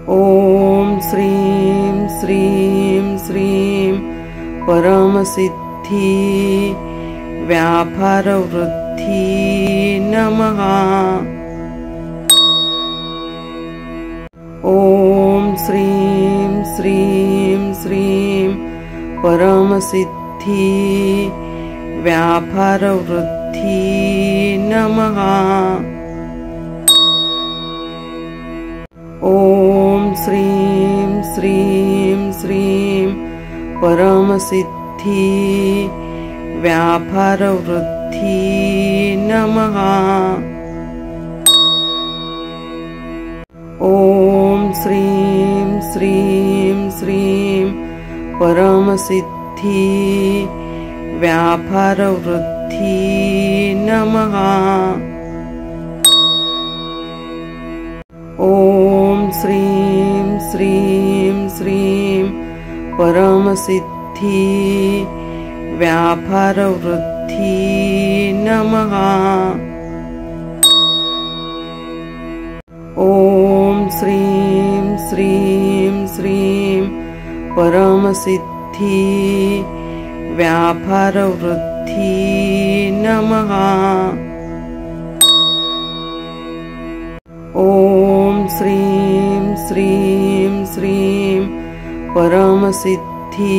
ॐ श्रीं श्रीं श्रीं परमसिद्धि व्यापारवृद्धि नमः। ॐ श्रीं श्रीं श्रीं परमसिद्धि व्यापारवृद्धि नमः। ॐ श्रीं श्रीं श्रीं परमसिद्धि व्यापारवृद्धि नमः। ॐ श्रीं श्रीं श्रीं परमसिद्धि व्यापारवृद्धि नमः। ॐ श्रीं श्रीं श्रीं परमसिद्धि व्यापारवृद्धि नमः। ॐ श्रीं श्रीं श्रीं परमसिद्धि व्यापारवृद्धि नमः। ॐ श्रीं श्रीं श्रीं परमसिद्धि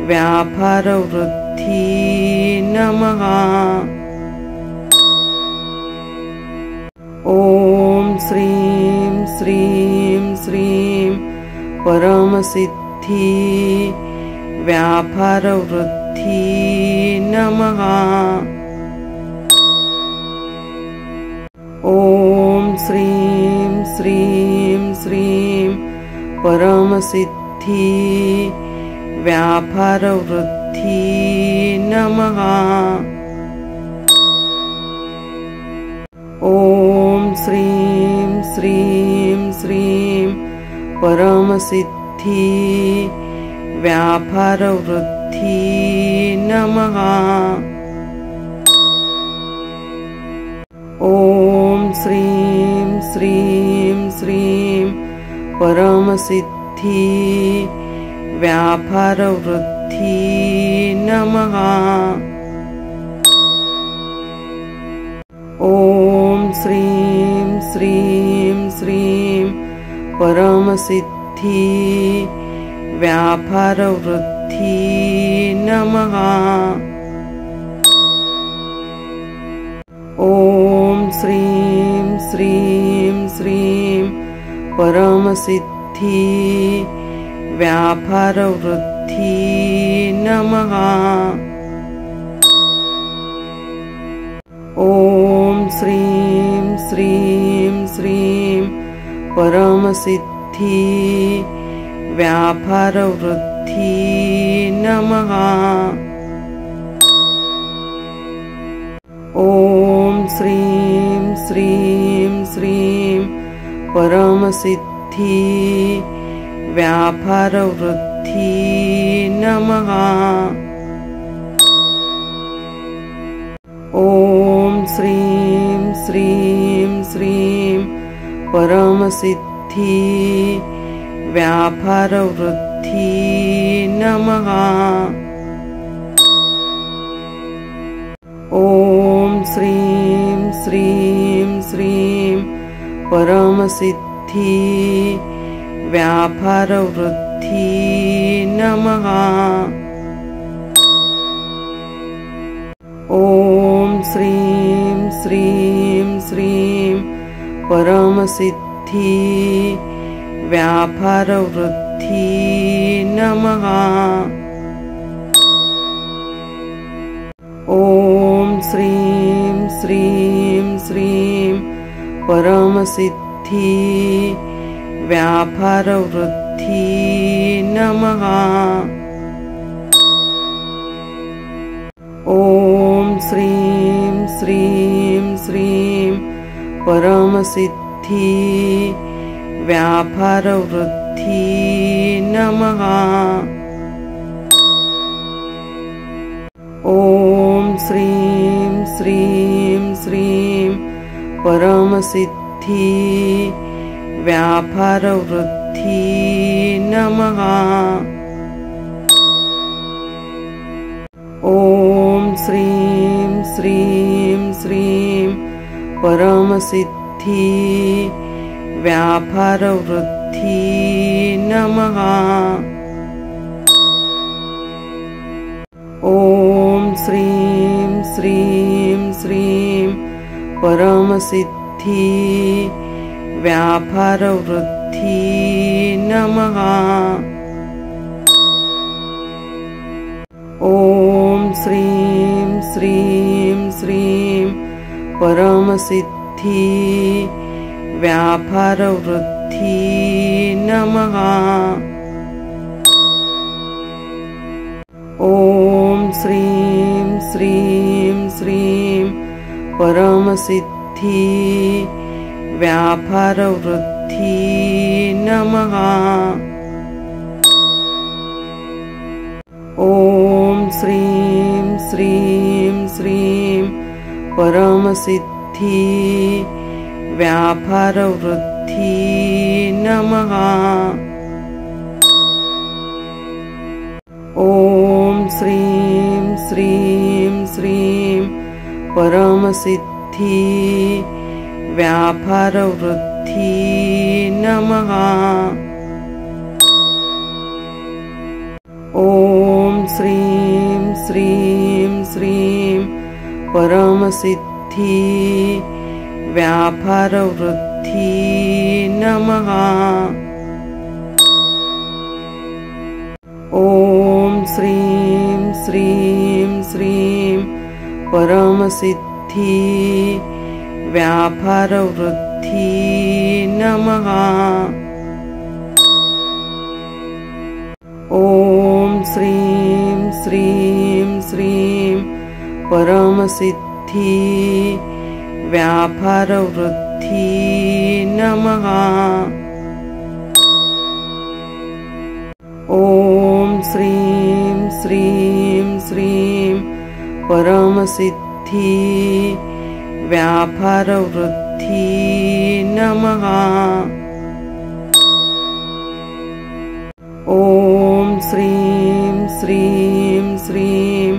व्यापारवृद्धि नमः। ॐ श्रीं श्रीं श्रीं परमसिद्धि व्यापारवृद्धि नमः। ॐ श्रीं श्रीं श्रीं परमसिद्धि व्यापारवृद्धि नमः। ॐ श्रीं श्रीं श्रीं परमसिद्धि व्यापारवृद्धि नमः। ॐ श्रीं श्रीं श्रीं परमसिद्धि व्यापारवृद्धि नमः। ॐ श्रीं श्रीं श्रीं परमसिद्धि व्यापारवृद्धि नमः। ॐ श्रीं श्रीं श्रीं परमसिद्धि व्यापारवृद्धि नमः। ॐ श्रीं श्रीं श्रीं परमसिद्धि व्यापारवृद्धि नमः। ॐ श्रीं श्रीं श्रीं परमसिद्धि व्यापारवृद्धि नमः। ॐ श्रीं श्रीं श्रीं परमसिद्धि व्यापारवृद्धि नमः। ॐ श्रीं श्रीं श्रीं परमसिद्धि व्यापारवृद्धि नमः। ॐ श्रीं श्रीं श्रीं परमसिद्धि व्यापारवृद्धि नमः। ॐ श्रीं श्रीं श्रीं परमसिद्धि व्यापारवृद्धि नमः। ॐ श्रीं श्रीं श्रीं परमसिद्धि व्यापारवृद्धि नमः। ॐ श्रीं श्रीं श्रीं परमसिद्धि व्यापारवृद्धि नमः। ॐ श्रीं श्रीं श्रीं परमसिद्धि व्यापारवृद्धि नमः। ॐ श्रीं श्रीं श्रीं परमसिद्धि व्यापारवृद्धि नमः। ॐ श्रीं श्रीं श्रीं परमसिद्धि व्यापारवृद्धि नमः। ॐ श्रीं श्रीं श्रीं परमसिद्धि व्यापारवृद्धि नमः। ॐ श्रीं श्रीं श्रीं परमसिद्धि व्यापारवृद्धि नमः। ॐ श्रीं श्रीं श्रीं परमसिद्धि व्यापारवृद्धि नमः। ॐ श्रीं श्रीं श्रीं परमसिद्धि व्यापारवृद्धि नमः। ॐ श्रीं श्रीं श्रीं परमसिद्धि व्यापारवृद्धि नमः। ॐ श्रीं श्रीं श्रीं परमसिद्धि व्यापारवृद्धि नमः। ॐ श्रीं श्रीं श्रीं परमसिद्धि व्यापारवृद्धि नमः। ॐ श्रीं श्रीं श्रीं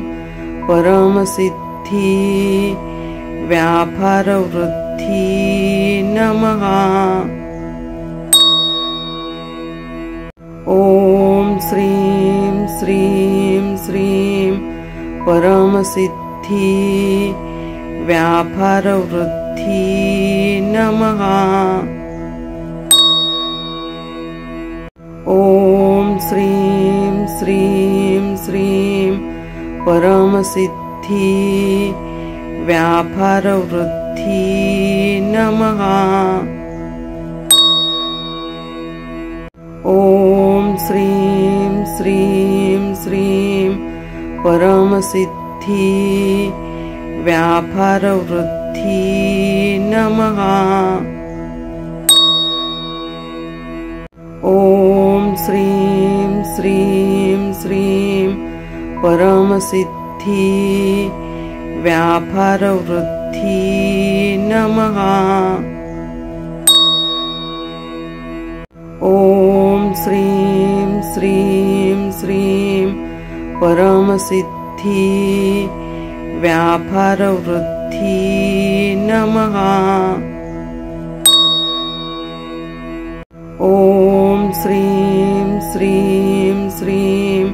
परमसिद्धि व्यापारवृद्धि नमः। ॐ श्रीं श्रीं श्रीं परमसिद्धि व्यापारवृद्धि नमः। ॐ श्रीं श्रीं श्रीं परमसिद्धि व्यापारवृद्धि नमः। ॐ श्रीं श्रीं श्रीं परमसिद्धि व्यापारवृद्धि नमः। ॐ श्रीं श्रीं श्रीं परमसिद्धि व्यापारवृद्धि नमः। ॐ श्रीं श्रीं श्रीं परमसिद्धि व्यापारवृद्धि नमः। ॐ श्रीं श्रीं श्रीं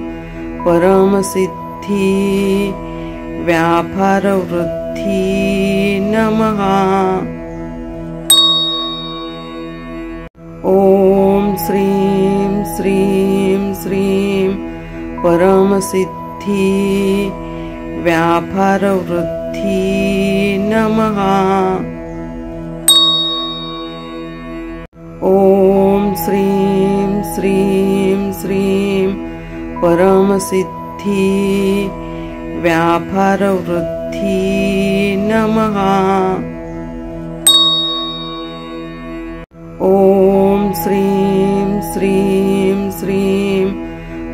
परमसिद्धि व्यापारवृद्धि नमः। ॐ श्रीं श्रीं श्रीं परमसिद्धि व्यापारवृद्धि नमः। ॐ श्रीं श्रीं श्रीं परमसिद्धि व्यापारवृद्धि नमः। ॐ श्रीं श्रीं श्रीं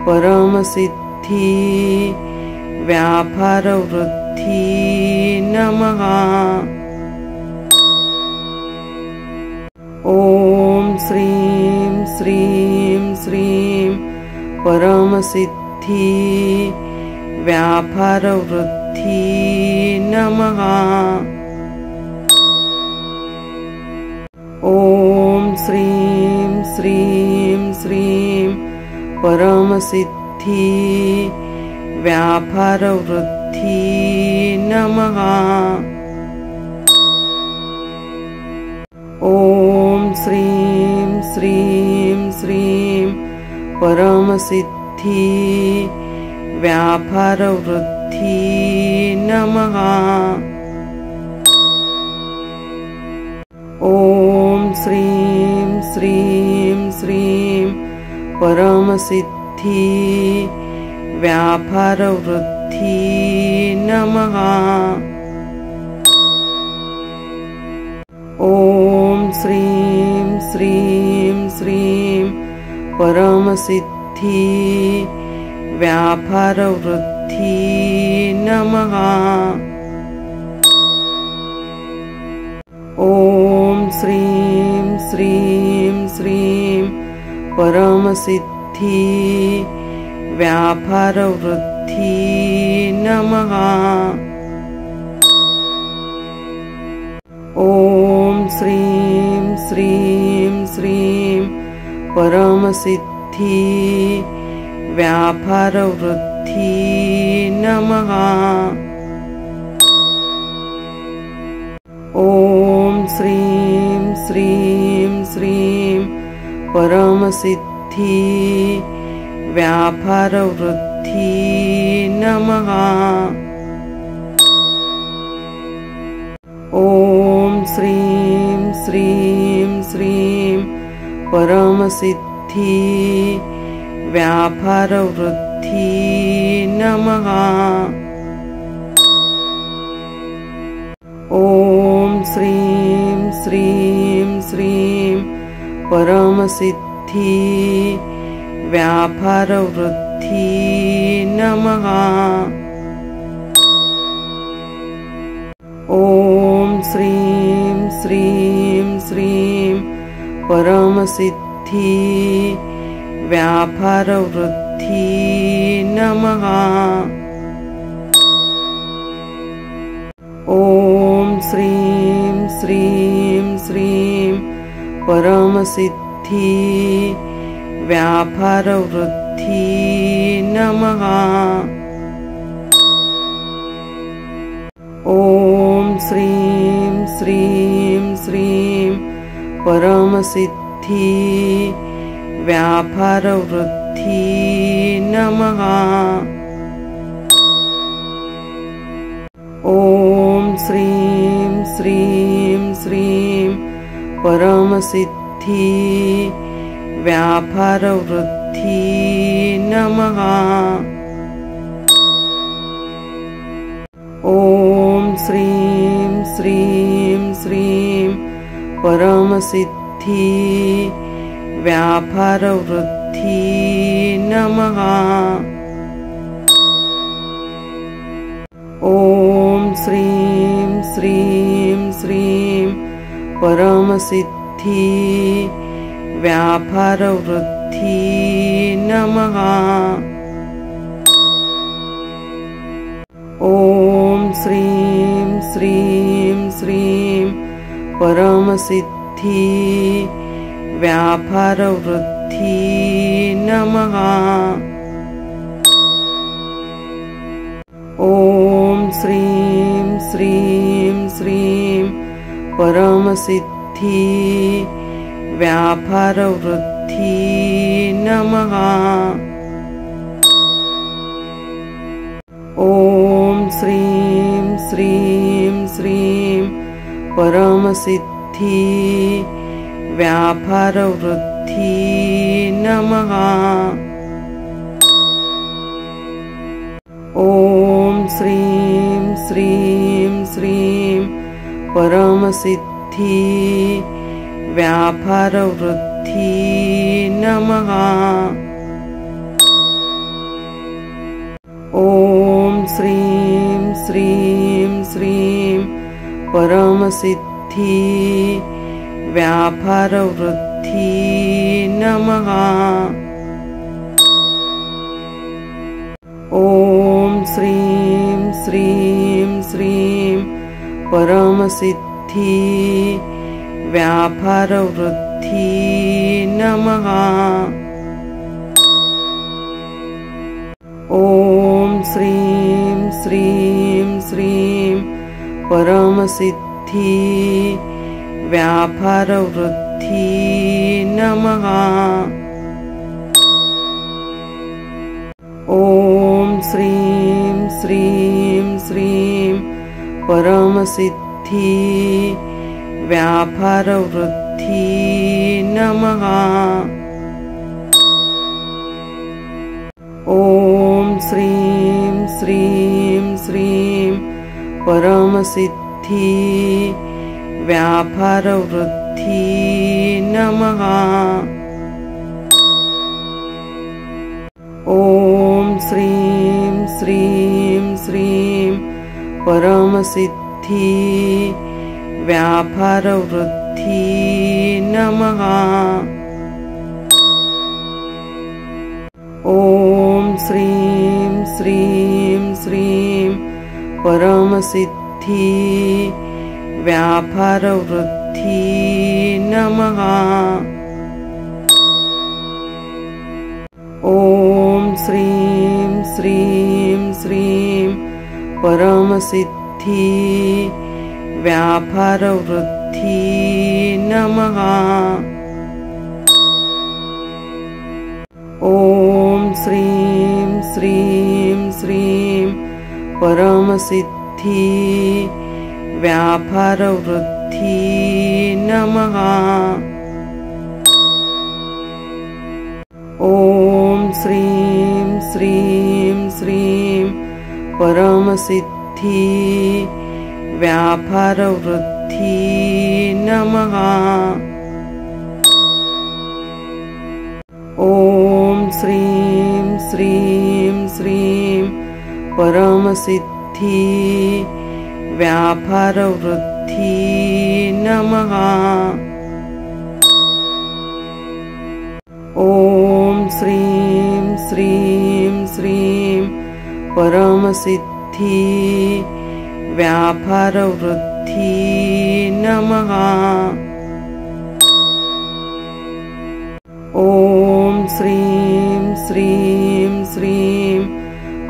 परमसिद्धि व्यापारवृद्धि नमः। ॐ श्रीं श्रीं श्रीं परमसिद्धि व्यापारवृद्धि नमः। ॐ श्रीं श्रीं श्रीं परमसिद्धि व्यापारवृद्धि नमः। ॐ श्रीं श्रीं श्रीं परमसिद्धि व्यापारवृद्धि नमः। ॐ श्रीं श्रीं श्रीं परमसिद्धि व्यापारवृद्धि नमः। ॐ श्रीं श्रीं श्रीं परमसिद्धि व्यापारवृद्धि नमः। ॐ श्रीं श्रीं श्रीं परमसिद्धि व्यापारवृद्धि नमः। ॐ श्रीं श्रीं श्रीं परमसिद्धि व्यापारवृद्धि नमः। ॐ श्रीं श्रीं श्रीं परमसिद्धि व्यापारवृद्धि नमः। ॐ श्रीं श्रीं श्रीं परमसिद्धि व्यापारवृद्धि नमः। ॐ श्रीं श्रीं श्रीं परमसिद्धि व्यापारवृद्धि नमः। ॐ श्रीं श्रीं श्रीं परमसिद्धि व्यापारवृद्धि नमः। ॐ श्रीं श्रीं श्रीं परमसिद्धि व्यापारवृद्धि नमः। ॐ श्रीं श्रीं श्रीं परमसिद्धि व्यापारवृद्धि नमः। ॐ श्रीं श्रीं श्रीं परमसिद्धि व्यापारवृद्धि नमः। ॐ श्रीं श्रीं श्रीं परमसिद्धि व्यापारवृद्धि नमः। ॐ श्रीं श्रीं श्रीं परमसिद्धि व्यापारवृद्धि नमः। ॐ श्रीं श्रीं श्रीं परमसिद्धि व्यापारवृद्धि नमः। ॐ श्रीं श्रीं श्रीं परमसिद्धि व्यापारवृद्धि नमः। ॐ श्रीं श्रीं श्रीं परमसिद्धि व्यापारवृद्धि नमः। ॐ श्रीं श्रीं श्रीं परमसिद्धि व्यापारवृद्धि नमः। ॐ श्रीं श्रीं श्रीं परमसिद्धि व्यापारवृद्धि नमः। ॐ श्रीं श्रीं श्रीं परमसिद्धि व्यापारवृद्धि नमः। ॐ श्रीं श्रीं श्रीं परमसिद्धि व्यापारवृद्धि नमः। ॐ श्रीं श्रीं श्रीं परमसिद्धि व्यापारवृद्धि नमः। ॐ श्रीं श्रीं श्रीं परमसिद्धि व्यापारवृद्धि नमः। ॐ श्रीं श्रीं श्रीं परमसिद्धि व्यापारवृद्धि नमः। ॐ श्रीं श्रीं श्रीं परमसिद्धि व्यापारवृद्धि नमः। ॐ श्रीं श्रीं श्रीं परमसिद्धि व्यापारवृद्धि नमः। ॐ श्रीं श्रीं श्रीं परमसिद्धि व्यापारवृद्धि नमः। ॐ श्रीं श्रीं श्रीं परमसिद्धि व्यापारवृद्धि नमः। ॐ श्रीं श्रीं श्रीं परमसिद्धि व्यापारवृद्धि नमः। ॐ श्रीं श्रीं श्रीं परमसिद्धि व्यापारवृद्धि नमः। ॐ श्रीं श्रीं श्रीं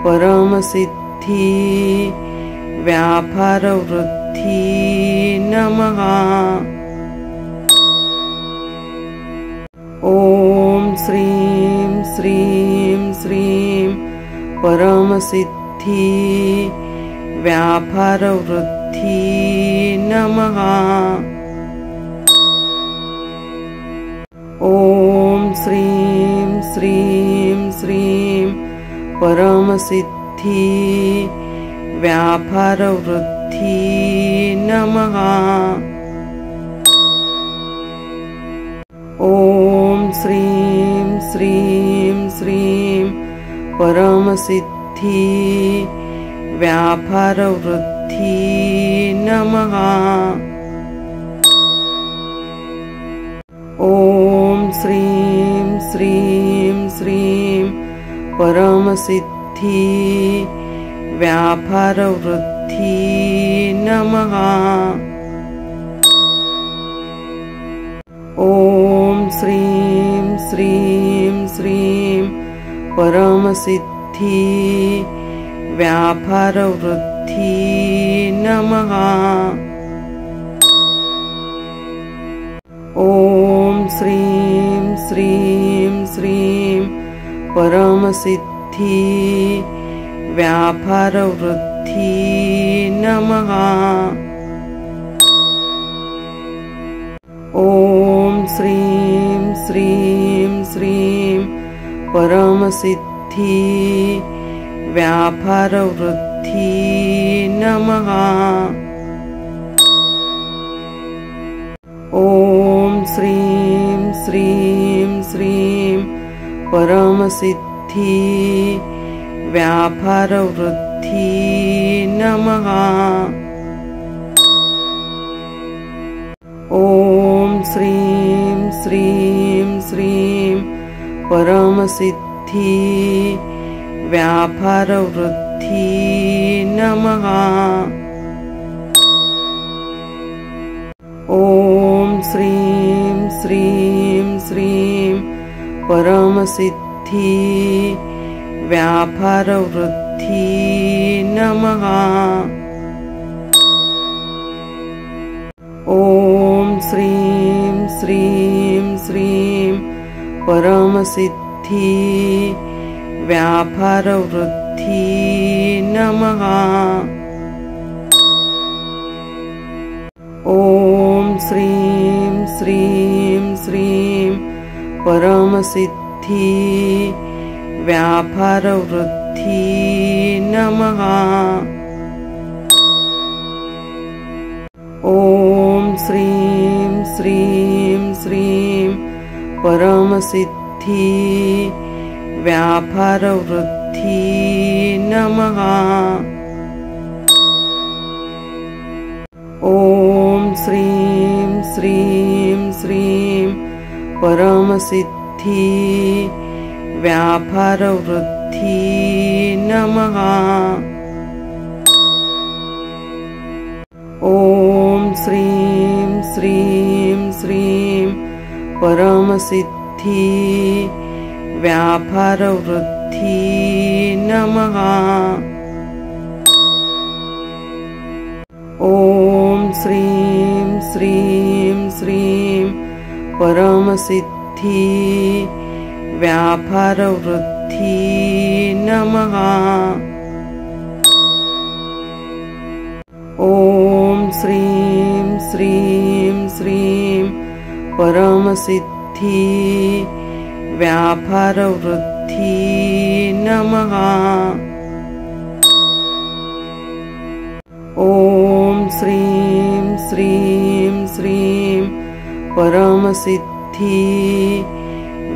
परमसिद्धि व्यापारवृद्धि नमः। ॐ श्रीं श्रीं श्रीं परमसिद्धि व्यापारवृद्धि नमः। ॐ श्रीं श्रीं श्रीं परमसिद्धि व्यापारवृद्धि नमः। ॐ श्रीं श्रीं श्रीं परमसिद्धि व्यापारवृद्धि नमः। ॐ श्रीं श्रीं श्रीं परमसिद्धि व्यापारवृद्धि नमः। ॐ श्रीं श्रीं श्रीं परमसिद्धि व्यापारवृद्धि नमः। ॐ श्रीं श्रीं श्रीं परमसिद्धि व्यापारवृद्धि नमः। ॐ श्रीं श्रीं श्रीं परमसिद्धि व्यापारवृद्धि नमः। ॐ श्रीं श्रीं श्रीं परमसिद्धि व्यापारवृद्धि नमः। ॐ श्रीं श्रीं श्रीं परमसिद्धि व्यापारवृद्धि नमः। ॐ श्रीं श्रीं श्रीं परमसिद्धि व्यापारवृद्धि नमः। ॐ श्रीं श्रीं श्रीं परमसिद्धि व्यापारवृद्धि नमः। ॐ श्रीं श्रीं श्रीं परमसिद्धि व्यापारवृद्धि नमः। ॐ श्रीं श्रीं श्रीं परमसिद्धि व्यापारवृद्धि नमः। ॐ श्रीं श्रीं श्रीं परमसिद्धि व्यापारवृद्धि नमः। ॐ श्रीं श्रीं श्रीं परमसिद्धि व्यापारवृद्धि नमः। ॐ श्रीं श्रीं श्रीं परमसिद्धि व्यापारवृद्धि नमः। ॐ श्रीं श्रीं श्रीं परमसिद्धि व्यापारवृद्धि नमः। ॐ श्रीं श्रीं श्रीं परमसिद्धि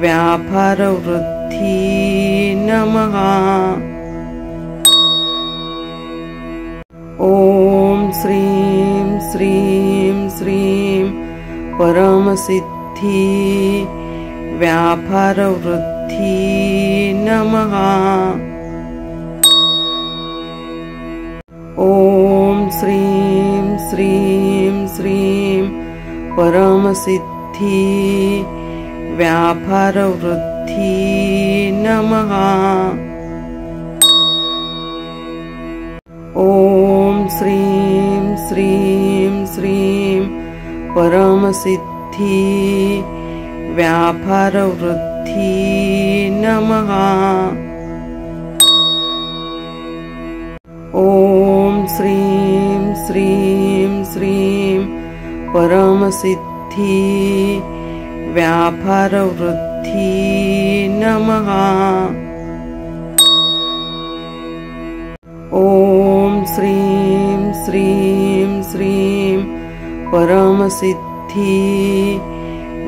व्यापारवृद्धि नमः। ॐ श्रीं श्रीं श्रीं परमसिद्धि व्यापारवृद्धि नमः। ॐ श्रीं श्रीं श्रीं परमसिद्धि व्यापारवृद्धि नमः। ॐ श्रीं श्रीं श्रीं परमसिद्धि व्यापारवृद्धि नमः। ॐ श्रीं श्रीं श्रीं परमसिद्धि व्यापारवृद्धि नमः। ॐ श्रीं श्रीं श्रीं परमसिद्धि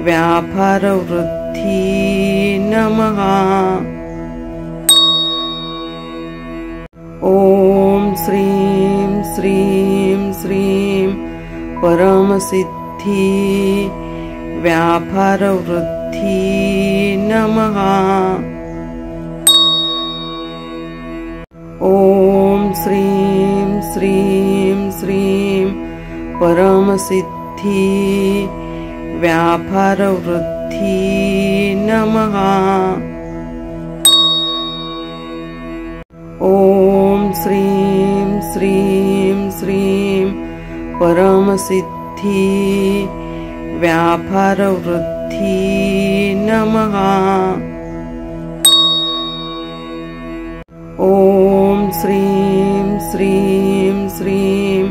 व्यापारवृद्धि नमः। ॐ श्रीं श्रीं श्रीं परमसिद्धि व्यापारवृद्धि नमः। ॐ श्रीं श्रीं श्रीं परमसिद्धि व्यापारवृद्धि नमः। ॐ श्रीं श्रीं श्रीं परमसिद्धि व्यापारवृद्धि नमः। ॐ श्रीं श्रीं श्रीं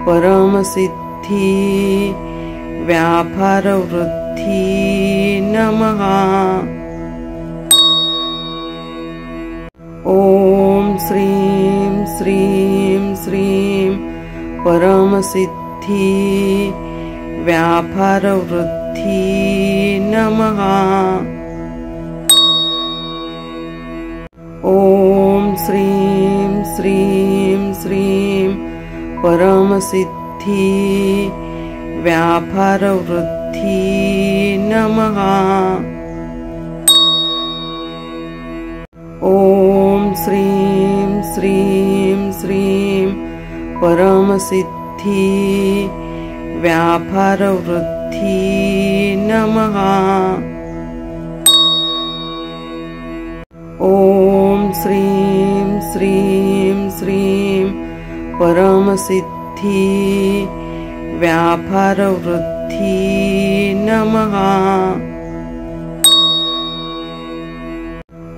परमसिद्धि व्यापारवृद्धि नमः। ॐ श्रीं श्रीं श्रीं परमसिद्धि व्यापारवृद्धि नमः। ॐ श्रीं श्रीं श्रीं परमसिद्धि व्यापारवृद्धि नमः। ॐ श्रीं श्रीं श्रीं परमसिद्धि व्यापारवृद्धि नमः। ॐ श्रीं श्रीं श्रीं परमसिद्धि व्यापारवृद्धि नमः।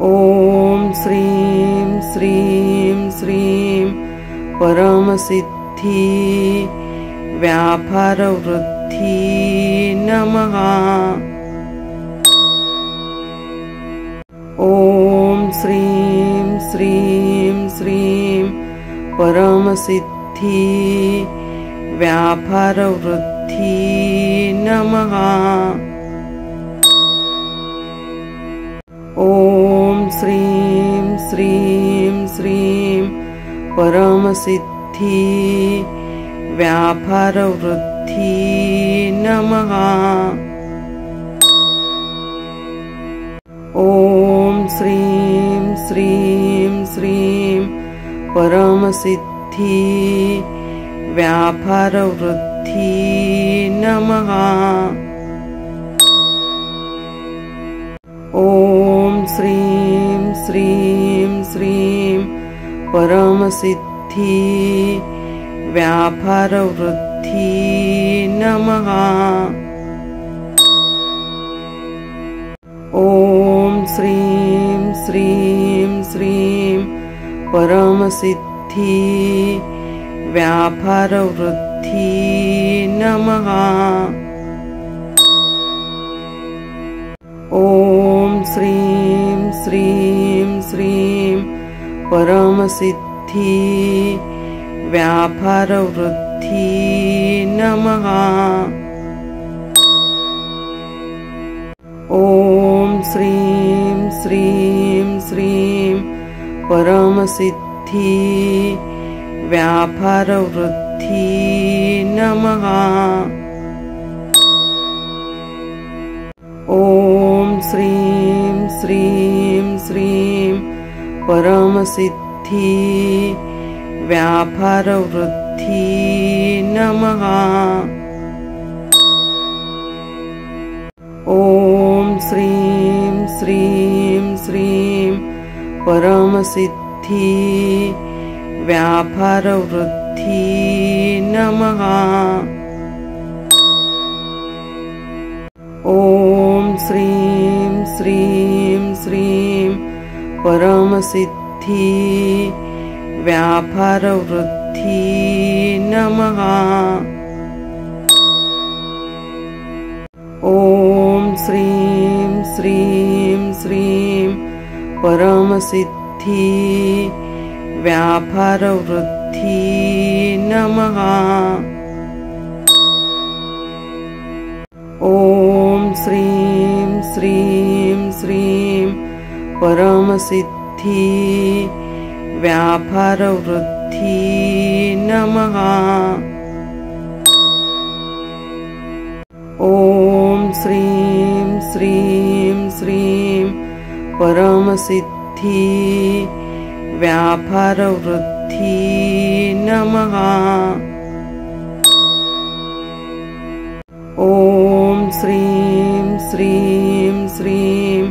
ॐ श्रीं श्रीं श्रीं परमसिद्धि व्यापारवृद्धि नमः। ॐ श्रीं श्रीं श्रीं परमसिद्धि व्यापारवृद्धि नमः। ॐ श्रीं श्रीं श्रीं परमसिद्धि व्यापारवृद्धि नमः। ॐ श्रीं श्रीं श्रीं परमसिद्धि व्यापारवृद्धि नमः। ॐ श्रीं श्रीं श्रीं परमसिद्धि व्यापारवृद्धि नमः। ॐ श्रीं श्रीं श्रीं परमसिद्धि व्यापारवृद्धि नमः। ॐ श्रीं श्रीं श्रीं परमसिद्धि व्यापारवृद्धि नमः। ॐ श्रीं श्रीं श्रीं परमसिद्धि व्यापारवृद्धि नमः। ॐ श्रीं श्रीं श्रीं परमसिद्धि व्यापारवृद्धि नमः। ॐ श्रीं श्रीं श्रीं परमसिद्धि व्यापारवृद्धि नमः। ॐ श्रीं श्रीं श्रीं परमसिद्धि व्यापारवृद्धि नमः। ॐ श्रीं श्रीं श्रीं परमसिद्धि व्यापारवृद्धि नमः। ॐ श्रीं श्रीं श्रीं परमसिद्धि व्यापारवृद्धि नमः। ॐ श्रीं श्रीं श्रीं परमसिद्धि व्यापारवृद्धि नमः। ॐ श्रीं श्रीं श्रीं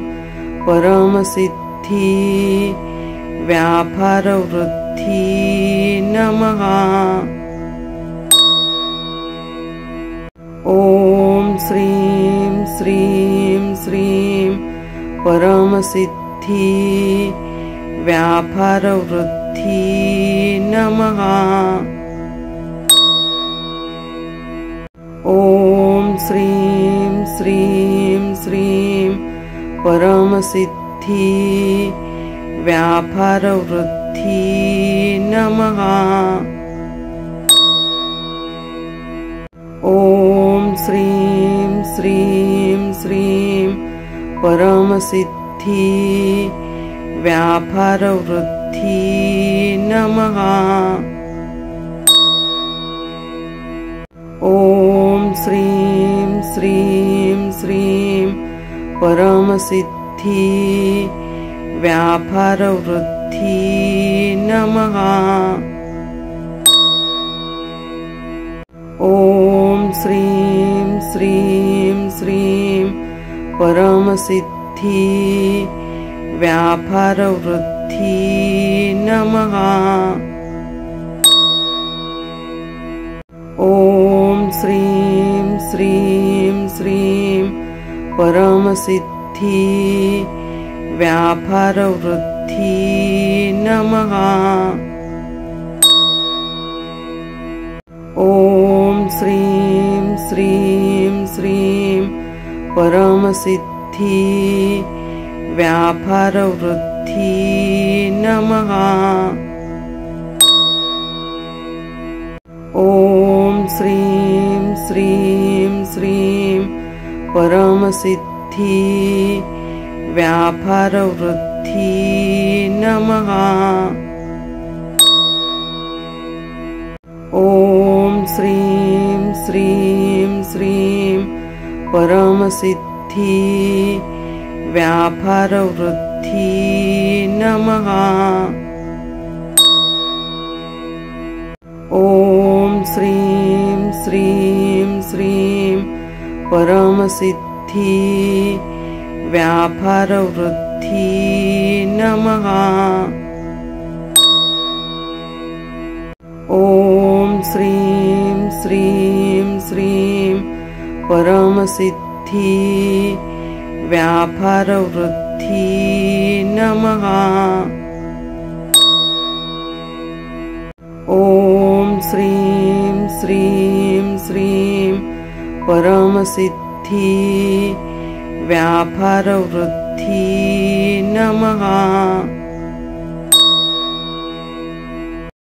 परमसिद्धि व्यापारवृद्धि नमः। ॐ श्रीं श्रीं श्रीं परमसिद्धि व्यापारवृद्धि नमः। ॐ श्रीं श्रीं श्रीं परमसिद्धि व्यापारवृद्धि नमः। ॐ श्रीं श्रीं श्रीं परमसिद्धि व्यापारवृद्धि नमः। ॐ श्रीं श्रीं श्रीं परमसिद्धि व्यापारवृद्धि नमः। ॐ श्रीं श्रीं श्रीं परमसिद्धि व्यापारवृद्धि नमः। ॐ श्रीं श्रीं श्रीं परमसिद्धि व्यापारवृद्धि नमः। ॐ श्रीं श्रीं श्रीं परमसिद्धि व्यापारवृद्धि नमः। ॐ श्रीं श्रीं श्रीं परमसिद्धि व्यापारवृद्धि नमः। ॐ श्रीं श्रीं श्रीं परमसिद्धि व्यापारवृद्धि नमः। ॐ श्रीं श्रीं श्रीं परमसिद्धि व्यापारवृद्धि नमः। ॐ श्रीं श्रीं श्रीं परमसिद्धि व्यापारवृद्धि नमः। ॐ श्रीं श्रीं श्रीं परमसिद्धि व्यापारवृद्धि नमः।